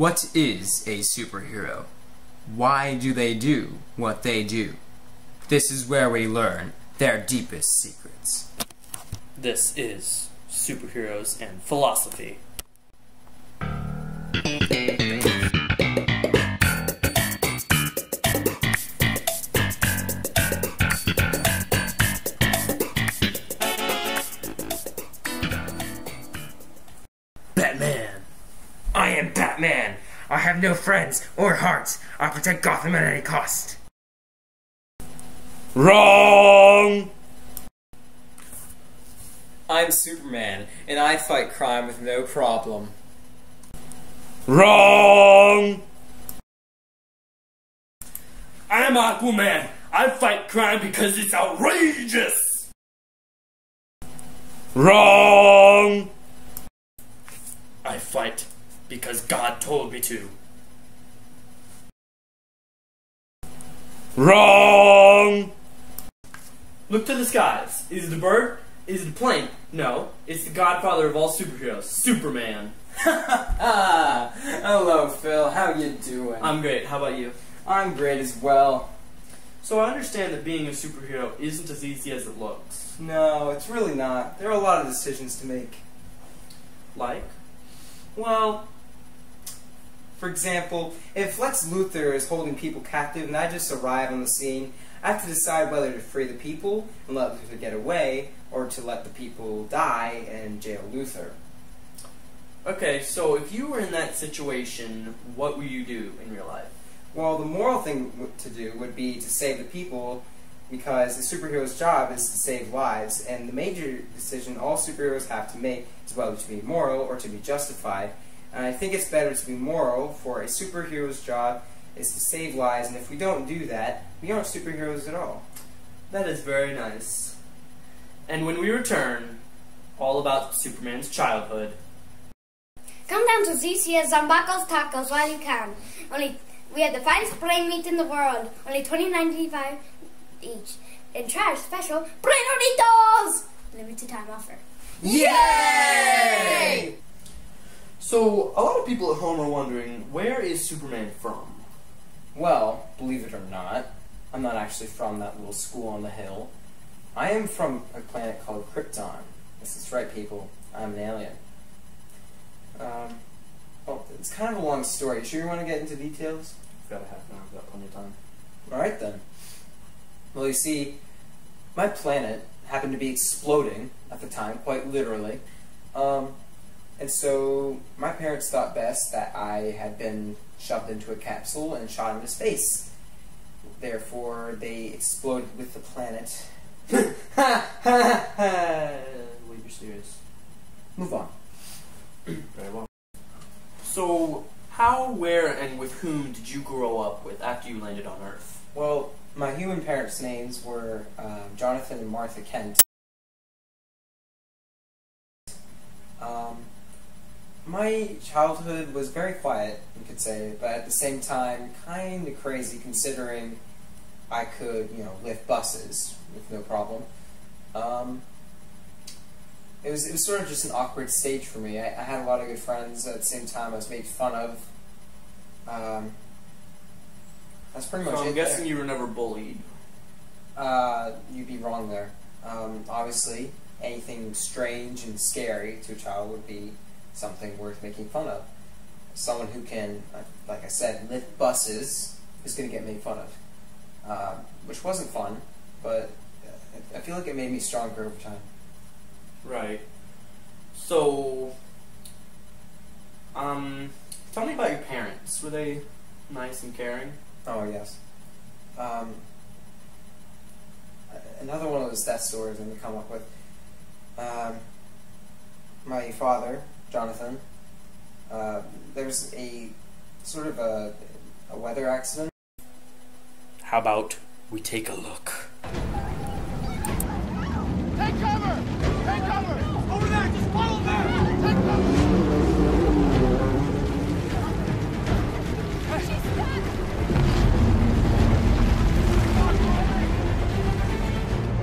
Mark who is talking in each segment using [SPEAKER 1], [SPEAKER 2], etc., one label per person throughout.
[SPEAKER 1] What is a superhero? Why do they do what they do? This is where we learn their deepest secrets.
[SPEAKER 2] This is Superheroes and Philosophy.
[SPEAKER 3] Batman. I am Batman. I have no friends or hearts. I protect Gotham at any cost.
[SPEAKER 2] Wrong!
[SPEAKER 4] I'm Superman, and I fight crime with no problem.
[SPEAKER 2] Wrong!
[SPEAKER 3] I'm Aquaman. I fight crime because it's outrageous.
[SPEAKER 2] Wrong!
[SPEAKER 3] I fight because God told me to.
[SPEAKER 2] Wrong!
[SPEAKER 3] Look to the skies. Is it a bird? Is it a plane? No, it's the godfather of all superheroes, Superman.
[SPEAKER 4] Hello, Phil. How you doing?
[SPEAKER 3] I'm great. How about you?
[SPEAKER 4] I'm great as well.
[SPEAKER 3] So I understand that being a superhero isn't as easy as it looks.
[SPEAKER 4] No, it's really not. There are a lot of decisions to make.
[SPEAKER 3] Like?
[SPEAKER 4] Well, for example, if Lex Luthor is holding people captive and I just arrive on the scene, I have to decide whether to free the people and let Luthor get away, or to let the people die and jail Luthor.
[SPEAKER 3] Okay, so if you were in that situation, what would you do in real life?
[SPEAKER 4] Well, the moral thing to do would be to save the people, because the superhero's job is to save lives, and the major decision all superheroes have to make is whether to be moral or to be justified. And I think it's better to be moral, for a superhero's job is to save lives, and if we don't do that, we aren't superheroes at all.
[SPEAKER 3] That is very nice. And when we return, all about Superman's childhood.
[SPEAKER 5] Come down to ZC's Zambacos Tacos while you can. We have the finest brain meat in the world. Only $20.95 each. And try our special Brainoditos! Limited time offer.
[SPEAKER 4] Yay!
[SPEAKER 3] So, a lot of people at home are wondering, where is Superman from?
[SPEAKER 4] Well, believe it or not, I'm not actually from that little school on the hill. I am from a planet called Krypton. This is right, people. I'm an alien. Well, it's kind of a long story. You sure you want to get into details?
[SPEAKER 3] I've got a half an hour, I've got plenty of time.
[SPEAKER 4] Alright then. Well, you see, my planet happened to be exploding at the time, quite literally. And so my parents thought best that I had been shoved into a capsule and shot into space. Therefore, they exploded with the planet.
[SPEAKER 3] Believe you're serious.
[SPEAKER 4] Move on.
[SPEAKER 3] Very well. So, how, where, and with whom did you grow up with after you landed on Earth?
[SPEAKER 4] Well, my human parents' names were Jonathan and Martha Kent. My childhood was very quiet, you could say, but at the same time, kind of crazy considering I could, lift buses with no problem. It was sort of just an awkward stage for me. I had a lot of good friends. At the same time, I was made fun of. That's pretty much it.
[SPEAKER 3] So I'm guessing you were never bullied.
[SPEAKER 4] You'd be wrong there. Obviously, anything strange and scary to a child would be something worth making fun of. Someone who can, like I said, lift buses is going to get made fun of. Which wasn't fun, but I feel like it made me stronger over time.
[SPEAKER 3] Right. So, tell me about your parents. Were they nice and caring?
[SPEAKER 4] Oh, yes. Another one of those death stories I'm going to come up with. My father, Jonathan, there was a sort of a weather accident.
[SPEAKER 2] How about we take a look?
[SPEAKER 6] Take cover! Take cover! Over there! Just follow them! Take cover! She's stuck!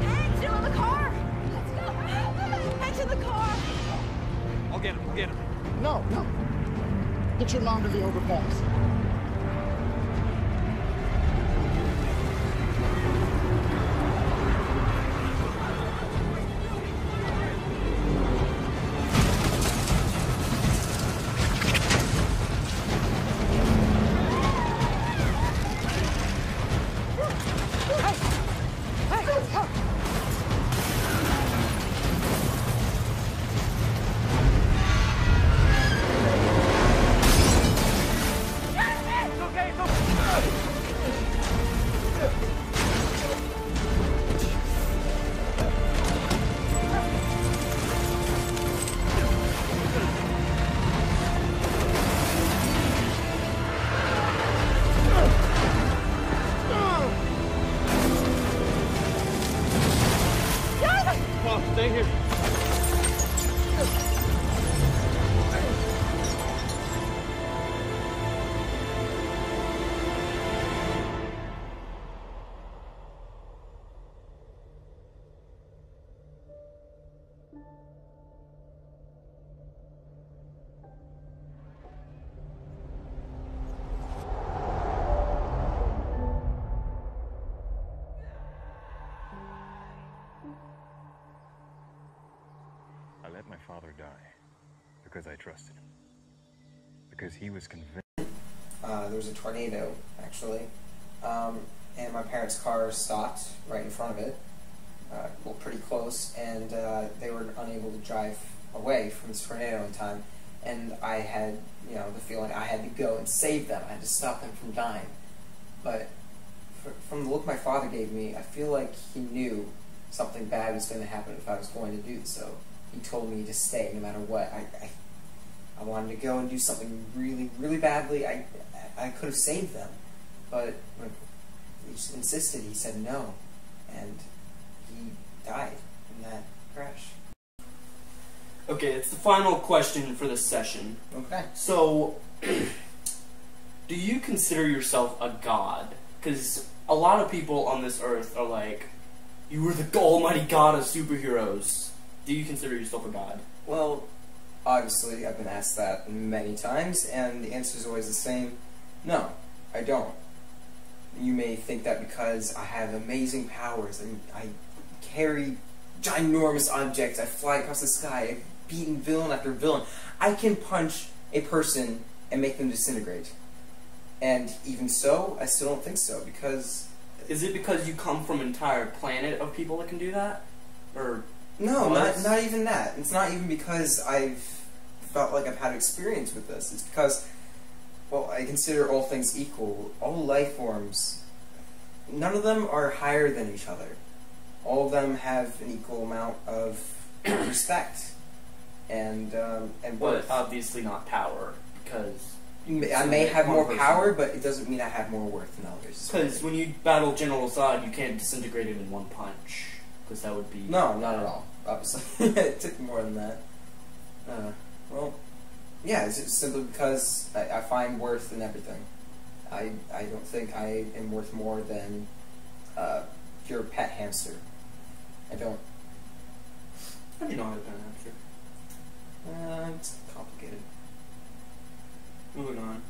[SPEAKER 6] Hey, still in the car! Let's go! Head to the car!
[SPEAKER 7] I'll get him.
[SPEAKER 6] No, no. Get your mom to the overpass. Stay here.
[SPEAKER 7] I let my father die because I trusted him. Because he was convinced.
[SPEAKER 4] There was a tornado, actually, and my parents' car stopped right in front of it, well, pretty close, and they were unable to drive away from this tornado in time, and I had, the feeling I had to go and save them. I had to stop them from dying. But from the look my father gave me, I feel like he knew something bad was going to happen if I was going to do so. He told me to stay no matter what. I wanted to go and do something really, really badly. I could have saved them, but when he insisted, he said no, and he died in that crash.
[SPEAKER 2] Okay, it's the final question for this session.
[SPEAKER 4] Okay.
[SPEAKER 2] So, do you consider yourself a god? Because a lot of people on this earth are like, you are the almighty god of superheroes. Do you consider yourself a god?
[SPEAKER 4] Well, obviously, I've been asked that many times, and the answer is always the same. No, I don't. You may think that because I have amazing powers, and I carry ginormous objects, I fly across the sky, I've beaten villain after villain, I can punch a person and make them disintegrate. And even so, I still don't think so, because...
[SPEAKER 2] Is it because you come from an entire planet of people that can do that? Or...
[SPEAKER 4] No, not even that. It's not even because I've felt like I've had experience with this. It's because, well, I consider all things equal. All life forms, none of them are higher than each other. All of them have an equal amount of respect and
[SPEAKER 2] But
[SPEAKER 4] worth.
[SPEAKER 2] obviously not power, because...
[SPEAKER 4] I may have more power, but it doesn't mean I have more worth than others.
[SPEAKER 2] Because when you battle General Zod, you can't disintegrate him in one punch. Because that would be...
[SPEAKER 4] No, not at all, obviously. It took more than that. Well, yeah, it's just simply because I find worth in everything. I don't think I am worth more than your pet hamster. I don't.
[SPEAKER 2] How do you know how to pet a hamster?
[SPEAKER 4] It's complicated.
[SPEAKER 2] Moving on.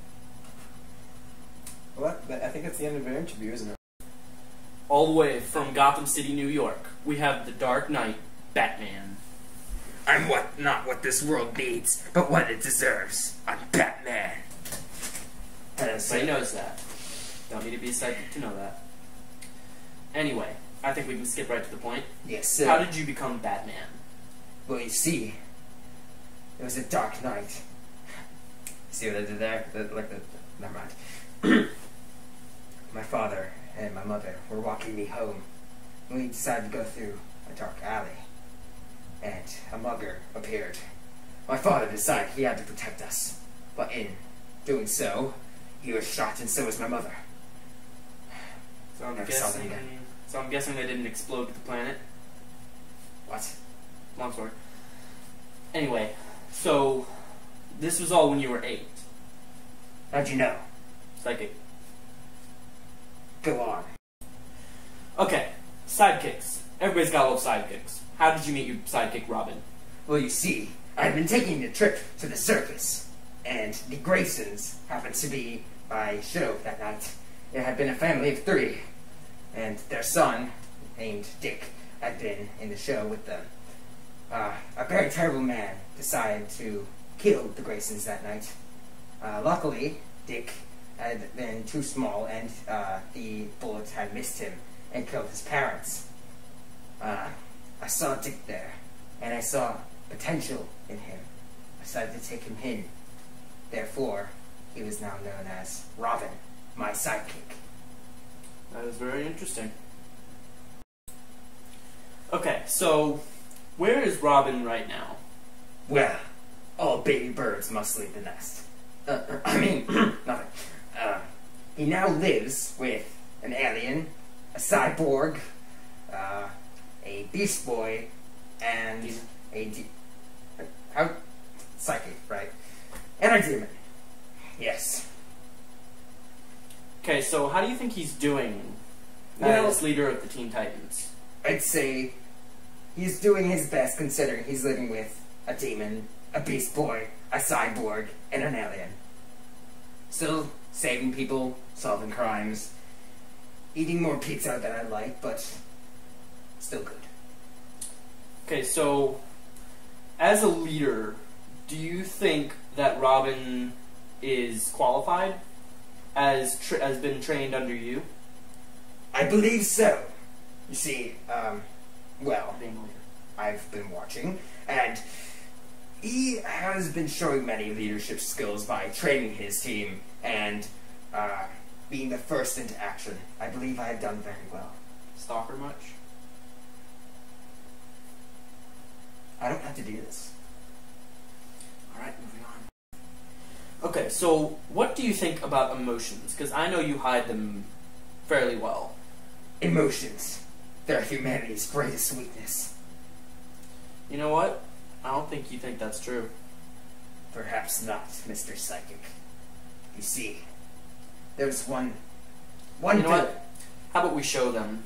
[SPEAKER 4] What? I think that's the end of our interview, isn't it?
[SPEAKER 2] All the way from Gotham City, New York, we have the Dark Knight, Batman.
[SPEAKER 3] I'm not what this world needs, but what it deserves. I'm Batman.
[SPEAKER 2] Everybody knows that. Don't need to be psychic to know that. Anyway, I think we can skip right to the point.
[SPEAKER 3] Yes, sir.
[SPEAKER 2] How did you become Batman?
[SPEAKER 3] Well, you see, it was a dark night. See what I did there? Never mind. My father and my mother were walking me home when we decided to go through a dark alley. And a mugger appeared. My father decided he had to protect us, but in doing so, he was shot and so was my mother.
[SPEAKER 2] So I'm
[SPEAKER 3] Never saw them
[SPEAKER 2] guessing
[SPEAKER 3] again.
[SPEAKER 2] they didn't explode the planet.
[SPEAKER 3] What?
[SPEAKER 2] Long story. Anyway, so this was all when you were 8.
[SPEAKER 3] How'd you know?
[SPEAKER 2] Psychic.
[SPEAKER 3] Go on.
[SPEAKER 2] Okay, sidekicks. Everybody's got to love sidekicks. How did you meet your sidekick, Robin?
[SPEAKER 3] Well, you see, I've been taking a trip to the circus, and the Graysons happened to be my show that night. It had been a family of 3, and their son, named Dick, had been in the show with them. A very terrible man decided to kill the Graysons that night. Luckily, Dick had been too small, and the bullet had missed him and killed his parents. I saw Dick there, and I saw potential in him. I decided to take him in. Therefore, he was now known as Robin, my sidekick.
[SPEAKER 2] That is very interesting. Okay, so where is Robin right now?
[SPEAKER 3] Well, all baby birds must leave the nest. Nothing. He now lives with an alien, a cyborg, a beast boy, and psychic, right? And a demon. Yes.
[SPEAKER 2] Okay, so how do you think he's doing
[SPEAKER 3] Well-
[SPEAKER 2] as leader of the Teen Titans?
[SPEAKER 3] I'd say he's doing his best considering he's living with a demon, a beast boy, a cyborg, and an alien. Still saving people, solving crimes, eating more pizza than I like, but still good.
[SPEAKER 2] Okay, so as a leader, do you think that Robin is qualified? Has been trained under you?
[SPEAKER 3] I believe so. You see, well,
[SPEAKER 2] Being a leader.
[SPEAKER 3] I've been watching, and he has been showing many leadership skills by training his team and being the first into action. I believe I have done very well.
[SPEAKER 2] Stalker much?
[SPEAKER 3] I don't have to do this.
[SPEAKER 2] Alright, moving on. Okay, so what do you think about emotions? Because I know you hide them fairly well.
[SPEAKER 3] Emotions. They're humanity's greatest weakness.
[SPEAKER 2] You know what? I don't think you think that's true.
[SPEAKER 3] Perhaps not, Mr. Psychic. You see, there's one
[SPEAKER 2] You know
[SPEAKER 3] thing.
[SPEAKER 2] what? How about we show them?